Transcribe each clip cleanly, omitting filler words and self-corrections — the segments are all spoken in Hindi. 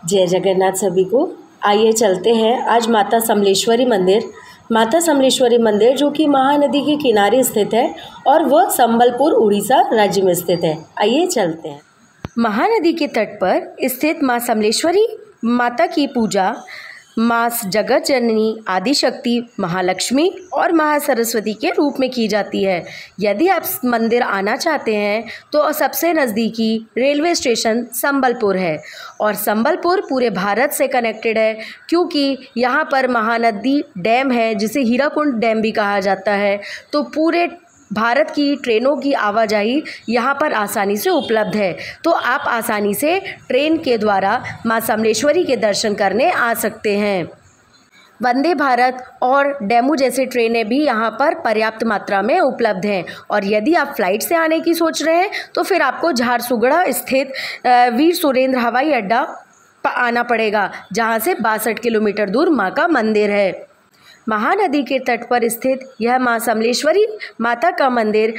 जय जगन्नाथ सभी को। आइए चलते हैं आज माता समलेश्वरी मंदिर। माता समलेश्वरी मंदिर जो कि महानदी के किनारे स्थित है और वह संबलपुर उड़ीसा राज्य में स्थित है। आइए चलते हैं। महानदी के तट पर स्थित माँ समलेश्वरी माता की पूजा माँ जगत जननी आदिशक्ति महालक्ष्मी और महासरस्वती के रूप में की जाती है। यदि आप मंदिर आना चाहते हैं तो सबसे नज़दीकी रेलवे स्टेशन संबलपुर है और संबलपुर पूरे भारत से कनेक्टेड है क्योंकि यहाँ पर महानदी डैम है जिसे हीराकुंड डैम भी कहा जाता है। तो पूरे भारत की ट्रेनों की आवाजाही यहाँ पर आसानी से उपलब्ध है। तो आप आसानी से ट्रेन के द्वारा माँ समलेश्वरी के दर्शन करने आ सकते हैं। वंदे भारत और डेमू जैसे ट्रेनें भी यहाँ पर पर्याप्त मात्रा में उपलब्ध हैं। और यदि आप फ्लाइट से आने की सोच रहे हैं तो फिर आपको झारसुगड़ा स्थित वीर सुरेंद्र हवाई अड्डा आना पड़ेगा, जहाँ से 62 किलोमीटर दूर माँ का मंदिर है। महानदी के तट पर स्थित यह माँ समलेश्वरी माता का मंदिर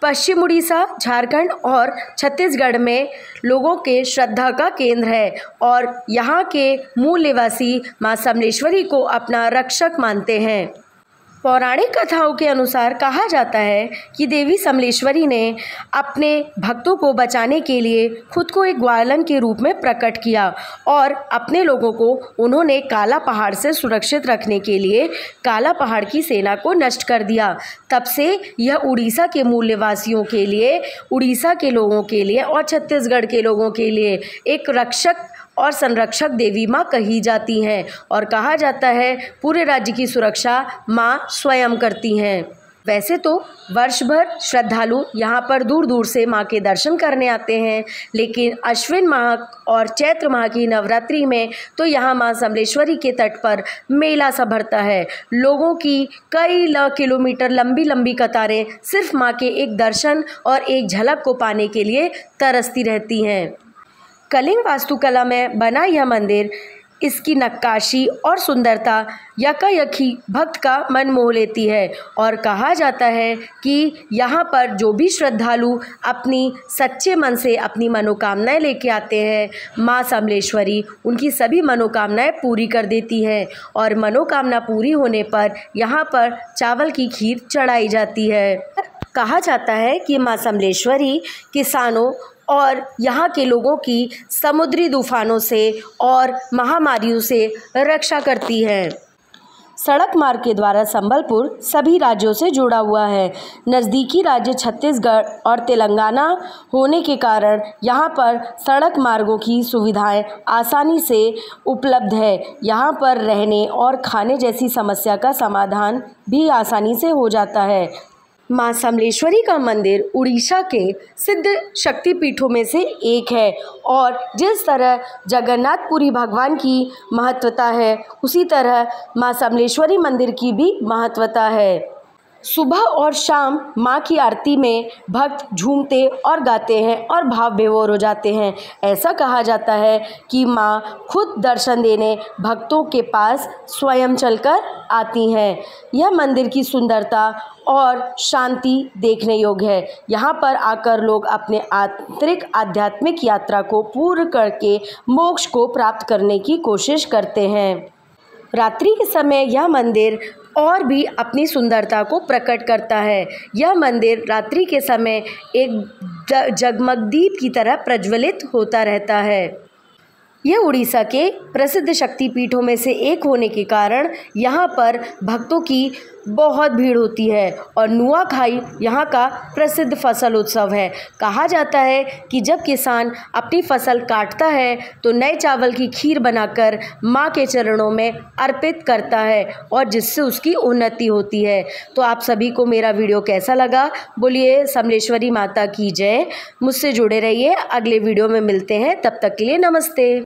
पश्चिम उड़ीसा, झारखंड और छत्तीसगढ़ में लोगों के श्रद्धा का केंद्र है और यहाँ के मूल निवासी माँ समलेश्वरी को अपना रक्षक मानते हैं। पौराणिक कथाओं के अनुसार कहा जाता है कि देवी समलेश्वरी ने अपने भक्तों को बचाने के लिए खुद को एक ग्वालन के रूप में प्रकट किया और अपने लोगों को उन्होंने काला पहाड़ से सुरक्षित रखने के लिए काला पहाड़ की सेना को नष्ट कर दिया। तब से यह उड़ीसा के मूल निवासियों के लिए, उड़ीसा के लोगों के लिए और छत्तीसगढ़ के लोगों के लिए एक रक्षक और संरक्षक देवी माँ कही जाती हैं और कहा जाता है पूरे राज्य की सुरक्षा माँ स्वयं करती हैं। वैसे तो वर्ष भर श्रद्धालु यहाँ पर दूर दूर से माँ के दर्शन करने आते हैं, लेकिन अश्विन माह और चैत्र माह की नवरात्रि में तो यहाँ माँ समलेश्वरी के तट पर मेला सा भरता है। लोगों की कई किलोमीटर लंबी लंबी कतारें सिर्फ माँ के एक दर्शन और एक झलक को पाने के लिए तरसती रहती हैं। कलिंग वास्तुकला में बना यह मंदिर, इसकी नक्काशी और सुंदरता यकायकी भक्त का मन मोह लेती है और कहा जाता है कि यहाँ पर जो भी श्रद्धालु अपनी सच्चे मन से अपनी मनोकामनाएं लेके आते हैं, माँ समलेश्वरी उनकी सभी मनोकामनाएं पूरी कर देती हैं और मनोकामना पूरी होने पर यहाँ पर चावल की खीर चढ़ाई जाती है। कहा जाता है कि माँ समलेश्वरी किसानों और यहाँ के लोगों की समुद्री तूफानों से और महामारियों से रक्षा करती है। सड़क मार्ग के द्वारा संबलपुर सभी राज्यों से जुड़ा हुआ है। नज़दीकी राज्य छत्तीसगढ़ और तेलंगाना होने के कारण यहाँ पर सड़क मार्गों की सुविधाएं आसानी से उपलब्ध है। यहाँ पर रहने और खाने जैसी समस्या का समाधान भी आसानी से हो जाता है। माँ समलेश्वरी का मंदिर उड़ीसा के सिद्ध शक्तिपीठों में से एक है और जिस तरह जगन्नाथपुरी भगवान की महत्वता है, उसी तरह माँ समलेश्वरी मंदिर की भी महत्वता है। सुबह और शाम माँ की आरती में भक्त झूमते और गाते हैं और भाव विभोर हो जाते हैं। ऐसा कहा जाता है कि माँ खुद दर्शन देने भक्तों के पास स्वयं चलकर आती हैं। यह मंदिर की सुंदरता और शांति देखने योग्य है। यहाँ पर आकर लोग अपने आंतरिक आध्यात्मिक यात्रा को पूर्ण करके मोक्ष को प्राप्त करने की कोशिश करते हैं। रात्रि के समय यह मंदिर और भी अपनी सुंदरता को प्रकट करता है। यह मंदिर रात्रि के समय एक जगमग दीप की तरह प्रज्वलित होता रहता है। यह उड़ीसा के प्रसिद्ध शक्तिपीठों में से एक होने के कारण यहाँ पर भक्तों की बहुत भीड़ होती है और नुआखाई यहाँ का प्रसिद्ध फसल उत्सव है। कहा जाता है कि जब किसान अपनी फसल काटता है तो नए चावल की खीर बनाकर माँ के चरणों में अर्पित करता है और जिससे उसकी उन्नति होती है। तो आप सभी को मेरा वीडियो कैसा लगा? बोलिए समलेश्वरी माता की जय। मुझसे जुड़े रहिए, अगले वीडियो में मिलते हैं। तब तक के लिए नमस्ते।